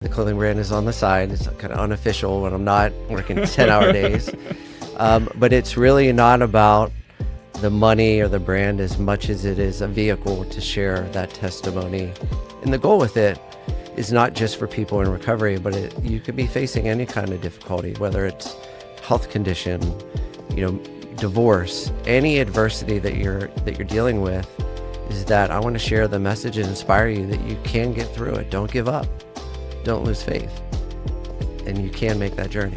The clothing brand is on the side. It's kind of unofficial when I'm not working 10-hour days. But it's really not about the money or the brand as much as it is a vehicle to share that testimony. And the goal with it is not just for people in recovery, but you could be facing any kind of difficulty, whether it's health condition, divorce, any adversity that you're dealing with, is that I want to share the message and inspire you that you can get through it. Don't give up. Don't lose faith. And you can make that journey.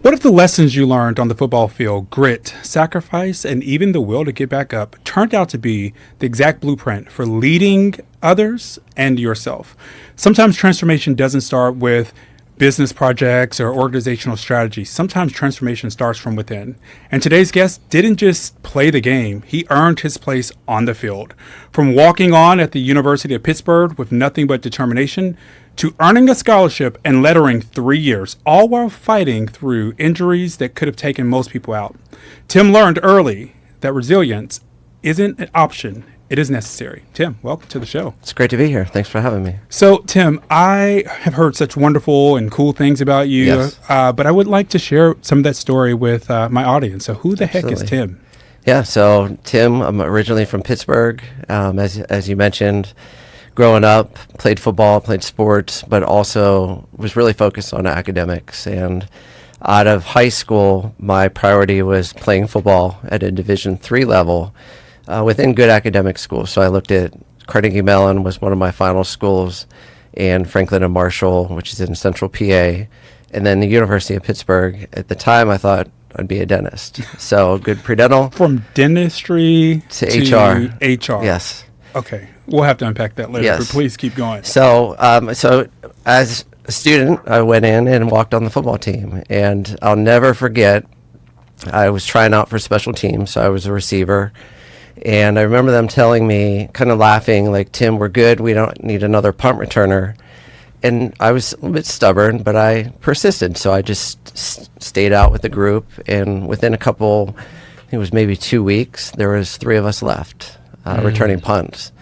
What if the lessons you learned on the football field, grit, sacrifice, and even the will to get back up, turned out to be the exact blueprint for leading others and yourself? Sometimes transformation doesn't start with business projects or organizational strategies. Sometimes transformation starts from within. And today's guest didn't just play the game, he earned his place on the field. From walking on at the University of Pittsburgh with nothing but determination, to earning a scholarship and lettering 3 years, all while fighting through injuries that could have taken most people out. Tim learned early that resilience isn't an option, it is necessary. Tim, welcome to the show. It's great to be here. Thanks for having me. So, Tim, I have heard such wonderful and cool things about you, Yes. But I would like to share some of that story with my audience. So who the heck is Absolutely. Tim? Yeah, so Tim, I'm originally from Pittsburgh. As you mentioned, growing up, played football, played sports, but also was really focused on academics. And out of high school, my priority was playing football at a Division III level within good academic schools. So I looked at Carnegie Mellon was one of my final schools, and Franklin and Marshall, which is in Central PA, and then the University of Pittsburgh. At the time, I thought I'd be a dentist. So good pre-dental. From dentistry To HR. HR. Yes. Okay. We'll have to unpack that later, Yes. but please keep going. So as a student, I went in and walked on the football team, and I'll never forget, I was trying out for special teams, so I was a receiver, and I remember them telling me, kind of laughing, like, Tim, we're good, we don't need another punt returner. And I was a little bit stubborn, but I persisted, so I just stayed out with the group, and within it was maybe 2 weeks, there was 3 of us left returning punts.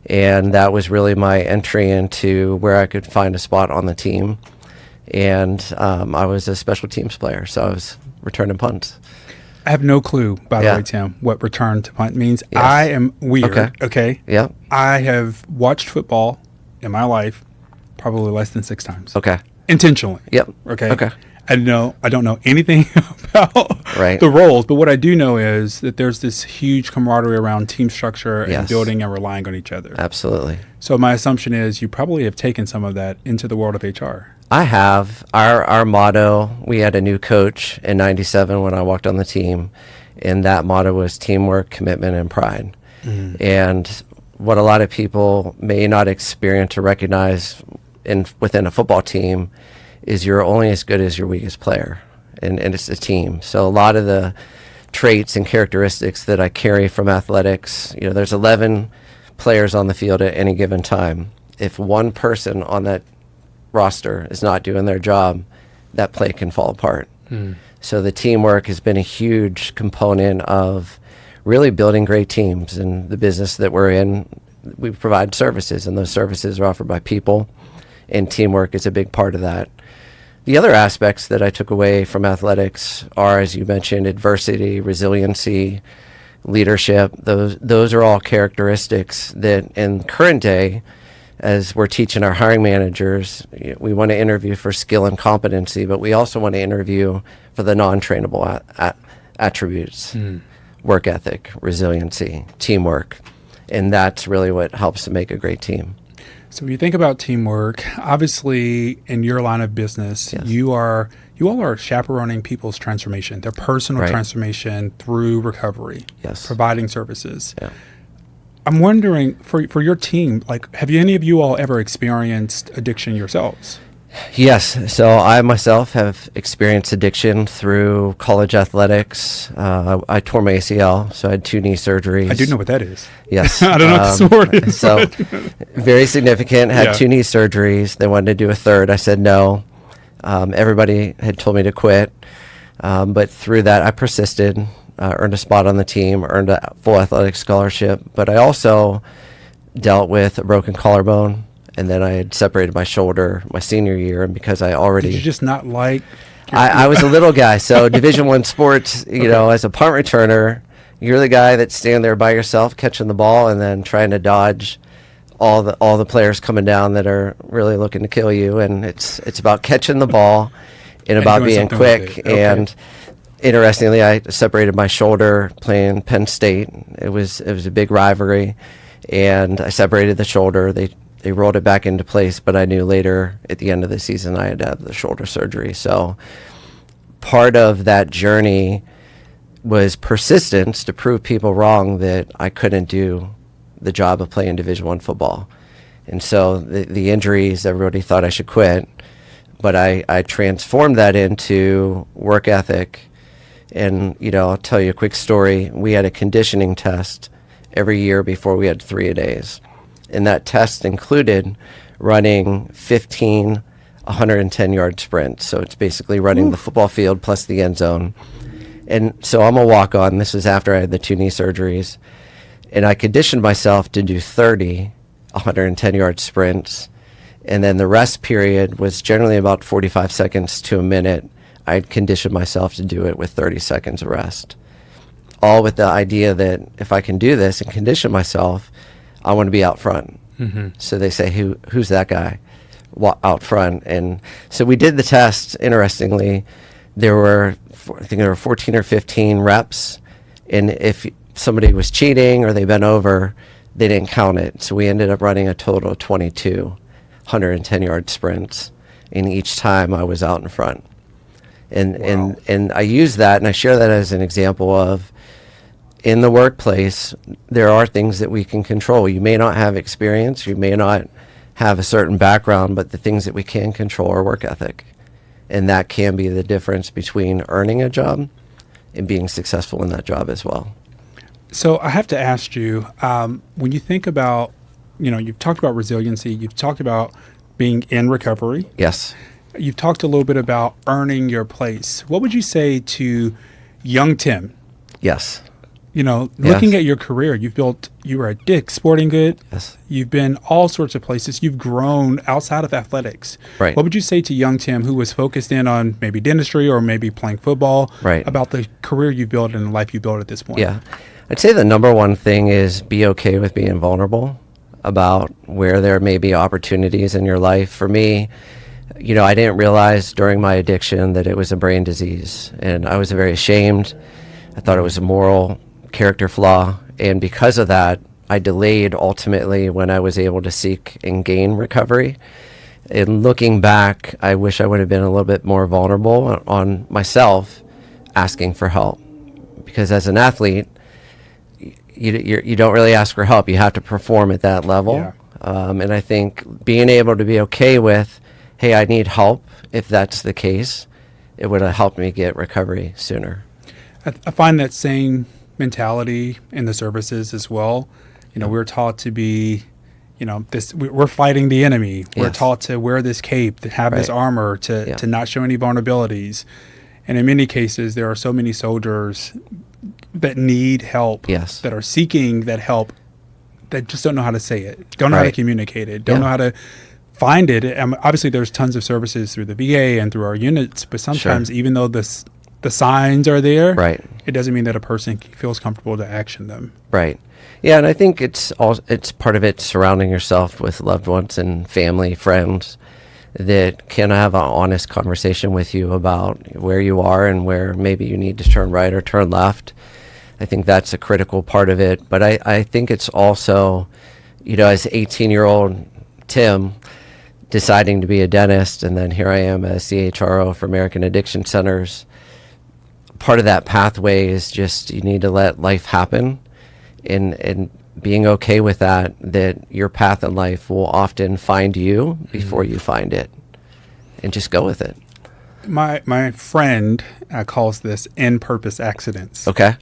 And that was really my entry into where I could find a spot on the team. And I was a special teams player, so I was returning punts. I have no clue, by the Yeah. way, Tim, what return to punt means. Yes. I am weird, okay? Yeah. I have watched football in my life probably less than 6 times. Okay. Intentionally. Yep. Okay. Okay. I don't know anything about Right. the roles, but what I do know is that there's this huge camaraderie around team structure and Yes. building and relying on each other. Absolutely. So my assumption is you probably have taken some of that into the world of HR. I have. Our motto, we had a new coach in 97 when I walked on the team, and that motto was teamwork, commitment, and pride. And what a lot of people may not experience or recognize within a football team is you're only as good as your weakest player, and it's a team. So a lot of the traits and characteristics that I carry from athletics, there's 11 players on the field at any given time. If one person on that roster is not doing their job, that play can fall apart. So the teamwork has been a huge component of really building great teams. And the business that we're in, we provide services, and those services are offered by people, and teamwork is a big part of that. The other aspects that I took away from athletics are, as you mentioned, adversity, resiliency, leadership. Those are all characteristics that in current day, as we're teaching our hiring managers, we want to interview for skill and competency, but we also want to interview for the non-trainable attributes, work ethic, resiliency, teamwork. And that's really what helps to make a great team. So when you think about teamwork, obviously in your line of business, Yes. you all are chaperoning people's transformation, their personal Right. transformation through recovery, Yes. providing services. Yeah. I'm wondering for your team, like, have any of you all ever experienced addiction yourselves? Yes. So I myself have experienced addiction through college athletics. I tore my ACL, so I had 2 knee surgeries. I do know what that is. Yes. I don't know what the sport is. So very significant. Had Yeah. 2 knee surgeries. They wanted to do a third. I said no. Everybody had told me to quit. But through that, I persisted, earned a spot on the team, earned a full athletic scholarship. But I also dealt with a broken collarbone. And then I had separated my shoulder my senior year, and because I already Did you just not like? I was a little guy, so Division I sports, you know, as a punt returner, you're the guy that's standing there by yourself catching the ball and then trying to dodge all the players coming down that are really looking to kill you, and it's about catching the ball and about doing being something with quick. it. Okay. And interestingly, I separated my shoulder playing Penn State. It was a big rivalry, and I separated the shoulder. They rolled it back into place, but I knew later at the end of the season I had to have the shoulder surgery. So part of that journey was persistence to prove people wrong that I couldn't do the job of playing Division I football. And so the injuries, everybody thought I should quit, but I transformed that into work ethic. And, you know, I'll tell you a quick story. We had a conditioning test every year before we had 3-a-days. And that test included running 15 110-yard sprints. So it's basically running the football field plus the end zone. And so I'm a walk-on. This was after I had the 2 knee surgeries. And I conditioned myself to do 30 110-yard sprints. And then the rest period was generally about 45 seconds to a minute. I'd conditioned myself to do it with 30 seconds of rest. All with the idea that if I can do this and condition myself, I want to be out front. Mm-hmm. So they say, who's that guy out front? And so we did the test. Interestingly, there were, I think there were 14 or 15 reps. And if somebody was cheating or they bent over, they didn't count it. So we ended up running a total of 22 110-yard sprints. And each time I was out in front. And I use that and I share that as an example of, in the workplace, there are things that we can control. You may not have experience, you may not have a certain background, but the things that we can control are work ethic. And that can be the difference between earning a job and being successful in that job as well. So I have to ask you, when you think about, you know, you've talked about resiliency, you've talked about being in recovery. Yes. You've talked a little bit about earning your place. What would you say to young Tim? Yes. You know, Yes. looking at your career, you were at Dick's Sporting Good. Yes. You've been all sorts of places. You've grown outside of athletics. Right. What would you say to young Tim who was focused in on maybe dentistry or maybe playing football Right. about the career you built and the life you built at this point? Yeah. I'd say the number one thing is be okay with being vulnerable about where there may be opportunities in your life. For me, you know, I didn't realize during my addiction that it was a brain disease, and I was very ashamed. I thought it was a moral character flaw, and because of that, I delayed ultimately when I was able to seek and gain recovery. And looking back, I wish I would have been a little bit more vulnerable on myself asking for help, because as an athlete, you don't really ask for help. You have to perform at that level. Yeah. And I think being able to be okay with, hey, I need help, if that's the case, it would have helped me get recovery sooner. I find that same mentality in the services as well. You know, we're taught to be, you know, we're fighting the enemy. We're Yes. taught to wear this cape, to have this Right. armor, to not show any vulnerabilities. And in many cases, there are so many soldiers that need help, Yes. that are seeking that help, that just don't know how to say it, don't know how to Right. communicate it, don't Yeah. know how to find it. Obviously, there's tons of services through the VA and through our units, but sometimes even though the signs are there, Right. it doesn't mean that a person feels comfortable to action them. Right. Yeah, and I think it's part of it surrounding yourself with loved ones and family, friends that can have an honest conversation with you about where you are and where maybe you need to turn right or turn left. I think that's a critical part of it. But I think it's also, you know, as 18-year-old Tim deciding to be a dentist, and then here I am as CHRO for American Addiction Centers. Part of that pathway is just you need to let life happen, and being okay with that your path in life will often find you before you find it. and just go with it. My friend calls this in-purpose accidents. Okay. I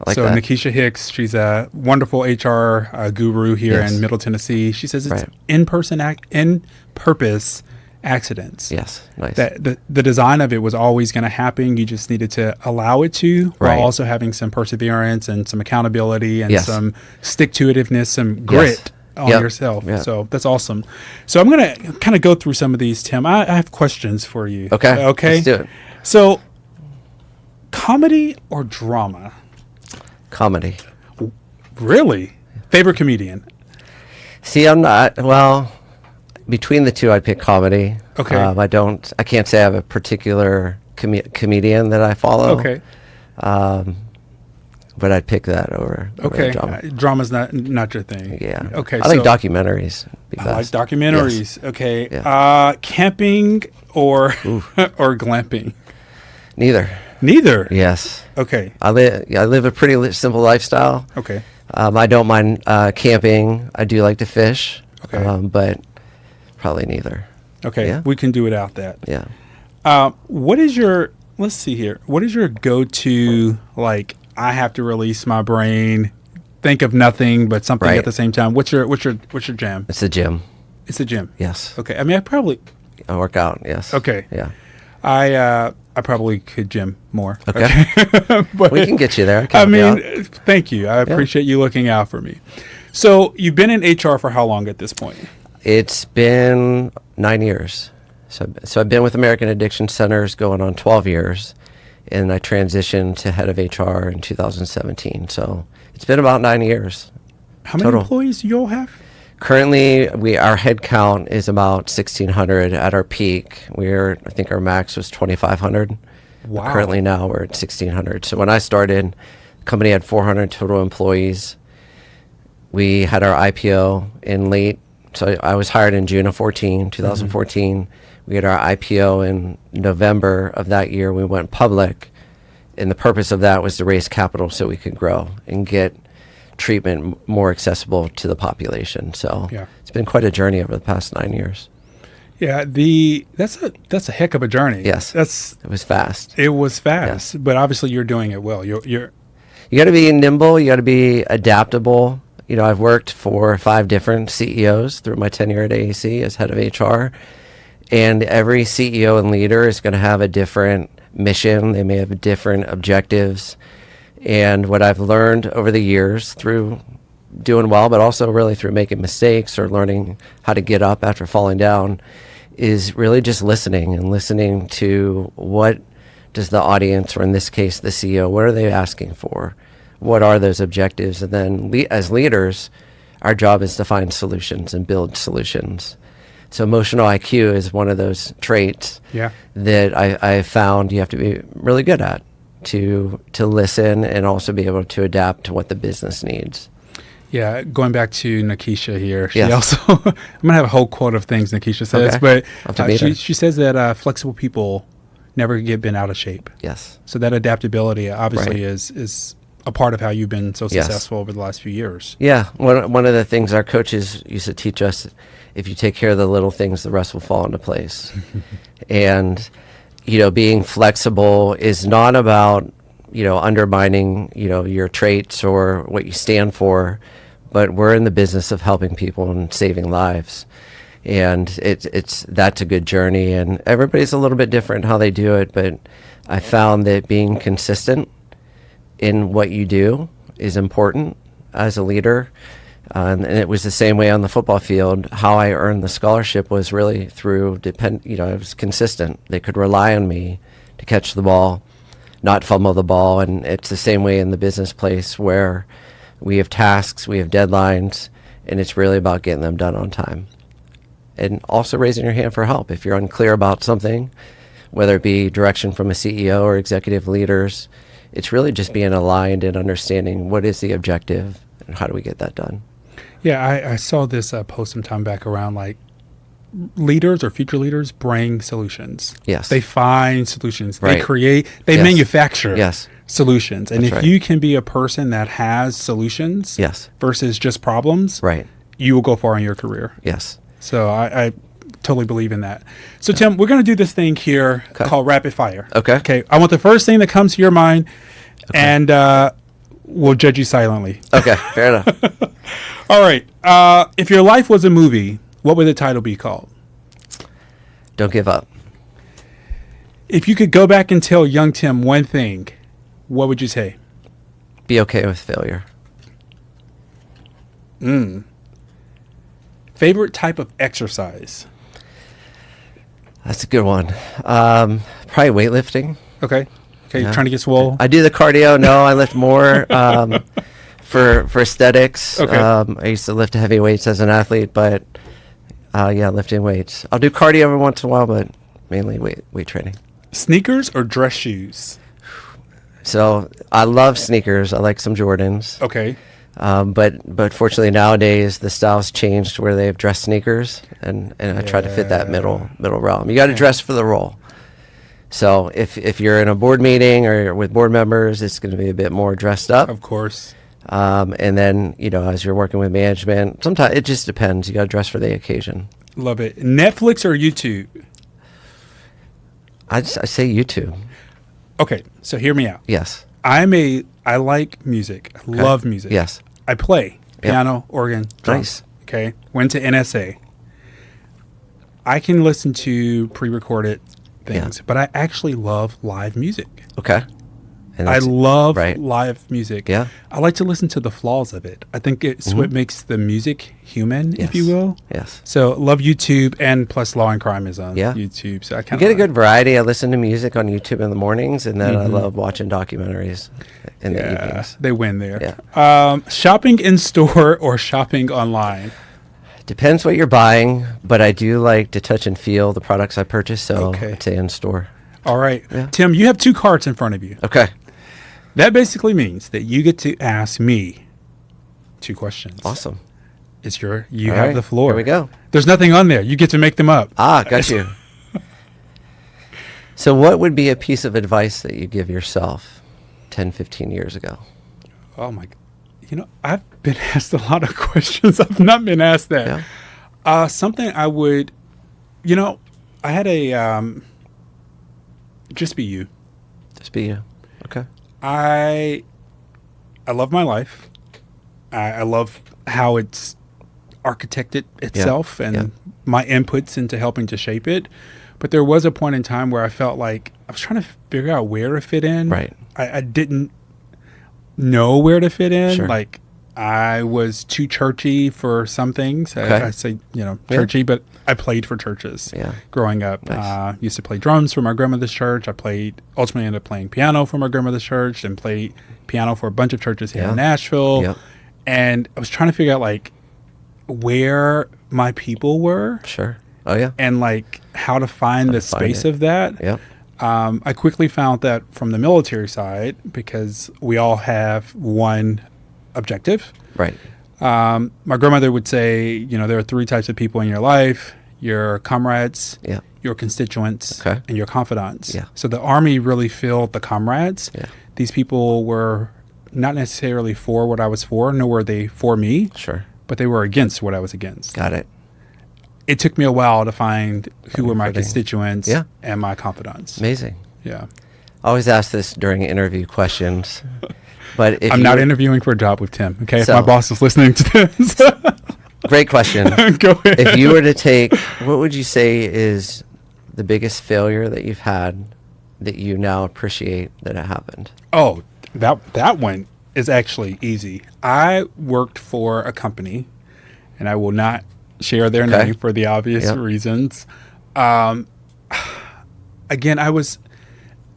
like so that. Nikisha Hicks, she's a wonderful HR guru here Yes. in Middle Tennessee. She says it's Right. in-purpose accidents. Yes. Nice. That the design of it was always going to happen. You just needed to allow it to, while Right. also having some perseverance and some accountability and Yes. some stick-to-itiveness, some grit on Yep. yourself. Yep. So that's awesome. So I'm going to kind of go through some of these, Tim. I have questions for you. Okay. Okay. Let's do it. So, comedy or drama? Comedy. Really? Favorite comedian? See, I'm not, well, between the two, I'd pick comedy. Okay. I can't say I have a particular comedian that I follow. Okay. But I'd pick that over Okay. drama. Drama's not your thing. Yeah. Okay. I like documentaries. Be I like best. documentaries. Yes. Okay. Yeah. Camping or or glamping? Neither. Neither. Yes. Okay. I live a pretty simple lifestyle. Okay. I don't mind camping. I do like to fish. Okay. But probably neither. Okay. Yeah. We can do without that. Yeah. What is your? Let's see here. What is your go-to? Like, I have to release my brain, think of nothing but something Right. at the same time. What's your jam? It's the gym. It's the gym. Yes. Okay. I mean, I work out. Yes. Okay. Yeah. I probably could gym more. Okay. But We can get you there. I mean, thank you. I appreciate you looking out for me. So you've been in HR for how long at this point? It's been 9 years. So I've been with American Addiction Centers going on 12 years, and I transitioned to head of HR in 2017. So it's been about 9 years. How many Total. employees do you all have? Currently, our head count is about 1,600. At our peak, I think our max was 2,500. Wow. Currently now we're at 1,600. So when I started, the company had 400 total employees. We had our IPO in late, so I was hired in June of 2014. We had our IPO in November of that year. We went public, and the purpose of that was to raise capital so we could grow and get treatment more accessible to the population. So Yeah. it's been quite a journey over the past 9 years. Yeah, that's a heck of a journey. Yes. It was fast. It was fast, but obviously you're doing it well. You're You got to be nimble. You got to be adaptable. You know, I've worked for 5 different CEOs through my tenure at AAC as head of HR. And every CEO and leader is going to have a different mission. They may have different objectives. And what I've learned over the years through doing well, but also really through making mistakes or learning how to get up after falling down, is really just listening to what does the audience, or in this case, the CEO, what are they asking for? What are those objectives? And then as leaders, our job is to find solutions and build solutions. So emotional IQ is one of those traits that I found you have to be really good at to listen and also be able to adapt to what the business needs. Yeah, going back to Nikisha here, she Yes. also, I'm going to have a whole quote of things Nikisha says, Okay. but I'll have to meet her. she says that flexible people never get bent out of shape. Yes. So that adaptability obviously Right. is a part of how you've been so Yes. successful over the last few years. Yeah. One of the things our coaches used to teach us, if you take care of the little things, the rest will fall into place. And, being flexible is not about, undermining, your traits or what you stand for, but we're in the business of helping people and saving lives. And that's a good journey, and everybody's a little bit different how they do it, but I found that being consistent in what you do is important as a leader. And it was the same way on the football field. How I earned the scholarship was really through I was consistent. They could rely on me to catch the ball, not fumble the ball. And it's the same way in the business place, where we have tasks, we have deadlines, and it's really about getting them done on time. And also raising your hand for help if you're unclear about something, whether it be direction from a CEO or executive leaders. It's really just being aligned and understanding what is the objective and how do we get that done. Yeah, I saw this post some time back around like leaders or future leaders bring solutions. Yes. They find solutions. Right. They create, they Yes. manufacture Yes. solutions. And That's if right. you can be a person that has solutions Yes. versus just problems, Right. you will go far in your career. Yes. So I totally believe in that. So, Tim, we're going to do this thing here called Rapid Fire. Okay. Okay. I want the first thing that comes to your mind, and we'll judge you silently. Okay, fair enough. All right. If your life was a movie, what would the title be called? Don't give up. If you could go back and tell young Tim one thing, what would you say? Be okay with failure. Favorite type of exercise? That's a good one. Probably weightlifting. Okay. Okay, Yeah. you're trying to get swole? I do the cardio. No, I lift more for aesthetics. Okay. I used to lift heavy weights as an athlete, but lifting weights. I'll do cardio every once in a while, but mainly weight training. Sneakers or dress shoes? So I love sneakers. I like some Jordans. Okay. But fortunately nowadays the style's changed where they have dress sneakers, and I try to fit that middle realm. You got to dress for the role. So if you're in a board meeting or you're with board members, it's going to be a bit more dressed up. Of course. And then, as you're working with management, sometimes it just depends. You got to dress for the occasion. Love it. Netflix or YouTube? I say YouTube. Okay, so hear me out. Yes. I like music. I love music. Yes. I play piano, organ, drums. Nice. Okay. Went to NSA. I can listen to pre-recorded things, but I actually love live music. Okay. And I love right. live music. Yeah. I like to listen to the flaws of it. I think it's what makes the music human, if you will. Yes. So love YouTube, and plus Law and Crime is on Yeah. YouTube. So I You kind get a good variety. I listen to music on YouTube in the mornings, and then I love watching documentaries in the evenings. they win there. Shopping in store or shopping online? Depends what you're buying, but I do like to touch and feel the products I purchase, so Okay. I'd say in store. All right. Yeah. Tim, you have 2 cards in front of you. Okay. That basically means that you get to ask me 2 questions. Awesome. You All have right, the floor. here we go. There's nothing on there. You get to make them up. Got you. So what would be a piece of advice that you give yourself 10, 15 years ago? Oh my, I've been asked a lot of questions. I've not been asked that. Yeah. Something I would, I had a, just be you. Just be you. Okay. I love my life. I love how it's architected itself and my inputs into helping to shape it. But there was a point in time where I felt like I was trying to figure out where to fit in. Right. I didn't know where to fit in. Sure. Like I was too churchy for some things. Okay. I say, churchy, but I played for churches growing up. Nice. Used to play drums for my grandmother's church. Ultimately ended up playing piano for my grandmother's church, and played piano for a bunch of churches here in Nashville. Yep. And I was trying to figure out like where my people were. Sure. Oh, yeah. And like how to find the space of that. Yep. I quickly found that from the military side, because we all have one objective. Right. My grandmother would say, there are 3 types of people in your life: your comrades, your constituents, and your confidants. Yeah. So the Army really filled the comrades. Yeah. These people were not necessarily for what I was for, nor were they for me, Sure. but they were against what I was against. Got it. It took me a while to find who were my footing. constituents and my confidants. Amazing. Yeah. I always ask this during interview questions, but if I'm you not were- interviewing for a job with Tim. Okay. So- if my boss is listening to this, Great question. go ahead. If you were to take, what would you say is the biggest failure that you've had that you now appreciate that it happened? Oh, that one is actually easy. I worked for a company, and I will not share their name for the obvious reasons. Again, I was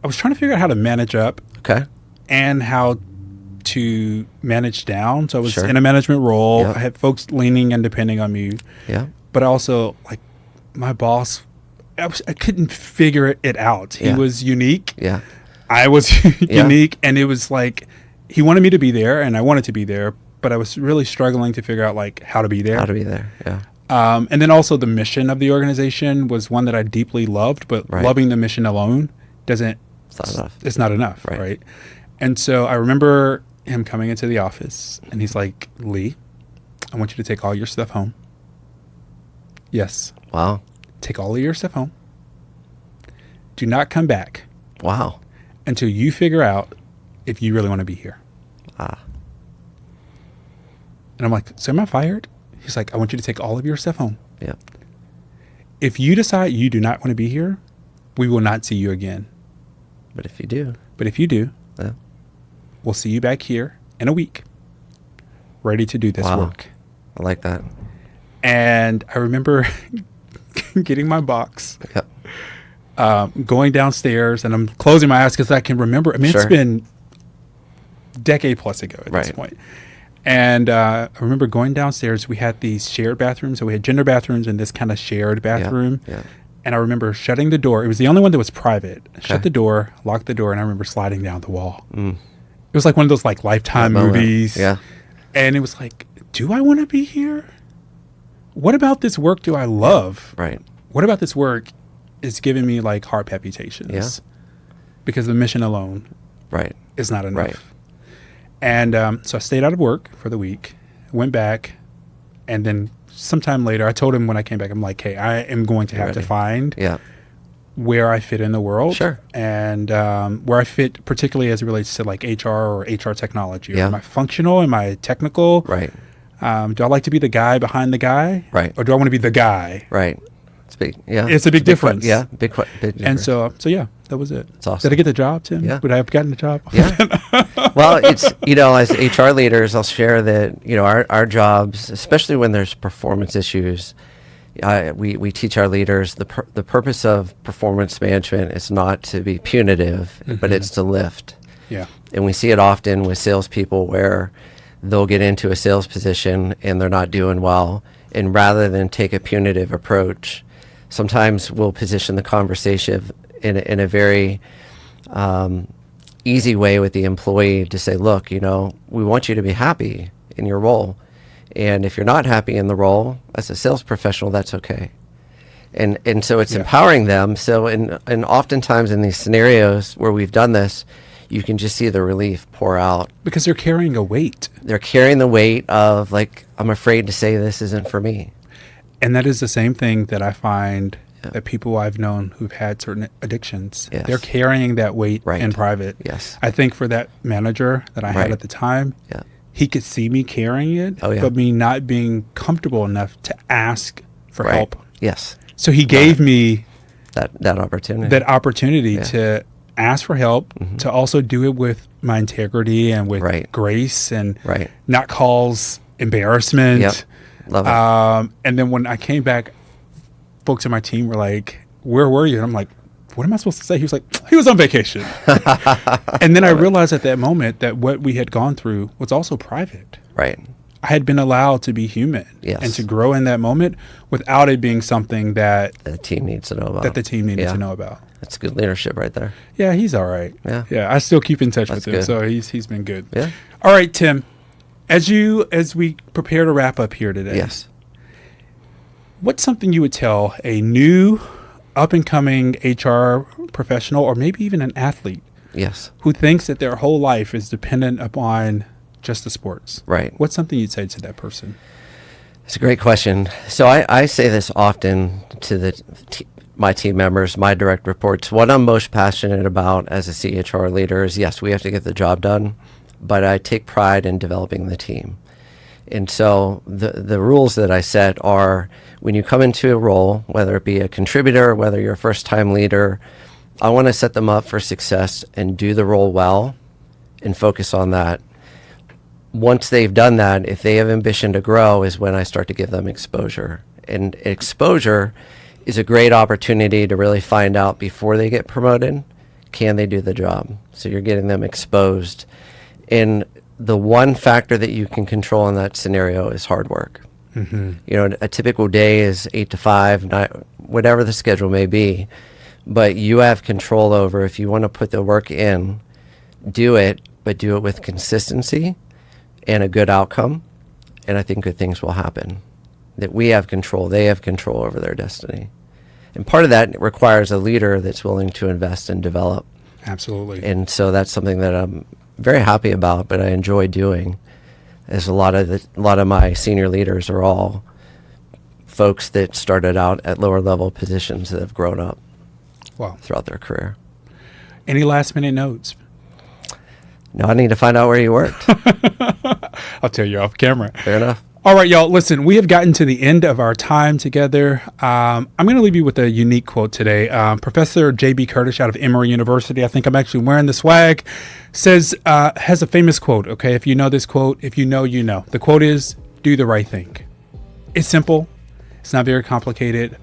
trying to figure out how to manage up Okay. and how to manage down. So I was Sure. in a management role. Yep. I had folks leaning and depending on me, Yeah. but also like my boss, I couldn't figure it out. He Yeah. was unique. Yeah. I was unique, and it was like he wanted me to be there, and I wanted to be there, but I was really struggling to figure out like how to be there. How to be there. Yeah. And then also the mission of the organization was one that I deeply loved, but Right. loving the mission alone doesn't. It's not enough. It's not enough, Right. right? And so I remember him coming into the office, and he's like, "Lee, I want you to take all your stuff home." Yes. Wow. take all of your stuff home. Do not come back Wow. until you figure out if you really want to be here. Ah. And I'm like, so am I fired? He's like, I want you to take all of your stuff home. Yeah. If you decide you do not want to be here, we will not see you again. But if you do, But if you do, yeah. we'll see you back here in a week, ready to do this Wow. work. I like that. And I remember getting my box, Yep. going downstairs, and I'm closing my eyes because I can remember. I mean, Sure. it's been a decade plus ago at this Right. point. And I remember going downstairs. We had these shared bathrooms. So we had gender bathrooms and this kind of shared bathroom. Yeah. And I remember shutting the door. It was the only one that was private. Shut Okay. the door, locked the door, and I remember sliding down the wall. Mm. It was like one of those like Lifetime That moment. movies. Yeah. And it was like, do I want to be here? What about this work do I love? Right. What about this work is giving me like heart palpitations? Yeah. Because the mission alone Right. is not enough. Right. And so I stayed out of work for the week, went back, and then sometime later, I told him when I came back, I'm like, hey, I am going to have to Ready. find Yeah. where I fit in the world. Sure. And where I fit, particularly as it relates to like HR or HR technology. Yeah. Am I functional? Am I technical? Right. Do I like to be the guy behind the guy? Right. Or do I want to be the guy? Right. It's big. Yeah. It's a big difference. Yeah. Big difference. And so yeah, that was it. It's awesome. Did I get the job, Tim? Yeah. Would I have gotten the job? Yeah. Well, it's, as HR leaders, I'll share that, our jobs, especially when there's performance issues, we teach our leaders the purpose of performance management is not to be punitive, but it's to lift. Yeah. And we see it often with salespeople where they'll get into a sales position and they're not doing well. And rather than take a punitive approach, sometimes we'll position the conversation in a very easy way with the employee to say, look, we want you to be happy in your role. And if you're not happy in the role as a sales professional, that's okay. And so it's empowering them. So and oftentimes in these scenarios where we've done this, you can just see the relief pour out. Because they're carrying a weight. They're carrying the weight of like, I'm afraid to say this isn't for me. And that is the same thing that I find that people I've known who've had certain addictions, Yes. they're carrying that weight Right. in private. Yes. I think for that manager that I had Right. at the time, Yeah. he could see me carrying it, Oh, yeah. but me not being comfortable enough to ask for Right. help. Yes. So he gave me That opportunity. that opportunity Yeah. to ask for help, to also do it with my integrity and with Right. grace and Right. not cause embarrassment. Yep. Love it. And then when I came back, folks in my team were like, where were you? And I'm like, what am I supposed to say? He was like, he was on vacation. And then I realized at that moment that what we had gone through was also private. Right. I had been allowed to be human Yes. and to grow in that moment without it being something that The team needs to know about. the team needed Yeah. to know about. That's good leadership right there. Yeah, he's all right. Yeah. Yeah, I still keep in touch That's with him, good. so he's been good. Yeah. All right, Tim. As we prepare to wrap up here today, Yes. what's something you would tell a new up and coming HR professional or maybe even an athlete Yes. who thinks that their whole life is dependent upon just the sports? Right. What's something you'd say to that person? It's a great question. So I say this often to my team members, my direct reports. What I'm most passionate about as a CHR leader is, yes, we have to get the job done, but I take pride in developing the team. And so the rules that I set are, when you come into a role, whether it be a contributor, whether you're a first-time leader, I want to set them up for success and do the role well and focus on that. Once they've done that, if they have ambition to grow, is when I start to give them exposure. And exposure is a great opportunity to really find out before they get promoted, can they do the job? So you're getting them exposed. And the one factor that you can control in that scenario is hard work. Mm-hmm. A typical day is 8 to 5, whatever the schedule may be. But you have control over, if you want to put the work in, do it, but do it with consistency and a good outcome, and I think good things will happen. That we have control, they have control over their destiny. And part of that requires a leader that's willing to invest and develop. Absolutely. And so that's something that I'm very happy about, but I enjoy doing, as a lot of my senior leaders are all folks that started out at lower level positions that have grown up Wow. throughout their career. Any last minute notes? No, I need to find out where you worked. I'll tell you off camera. Fair enough. All right, y'all. Listen, we have gotten to the end of our time together. I'm going to leave you with a unique quote today. Professor J.B. Curtis out of Emory University, I think I'm actually wearing the swag, has a famous quote. Okay, if you know this quote, if you know, you know. The quote is, "Do the right thing." It's simple. It's not very complicated.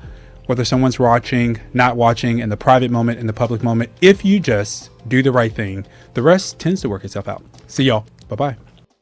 Whether someone's watching, not watching, in the private moment, in the public moment, if you just do the right thing, the rest tends to work itself out. See y'all. Bye-bye.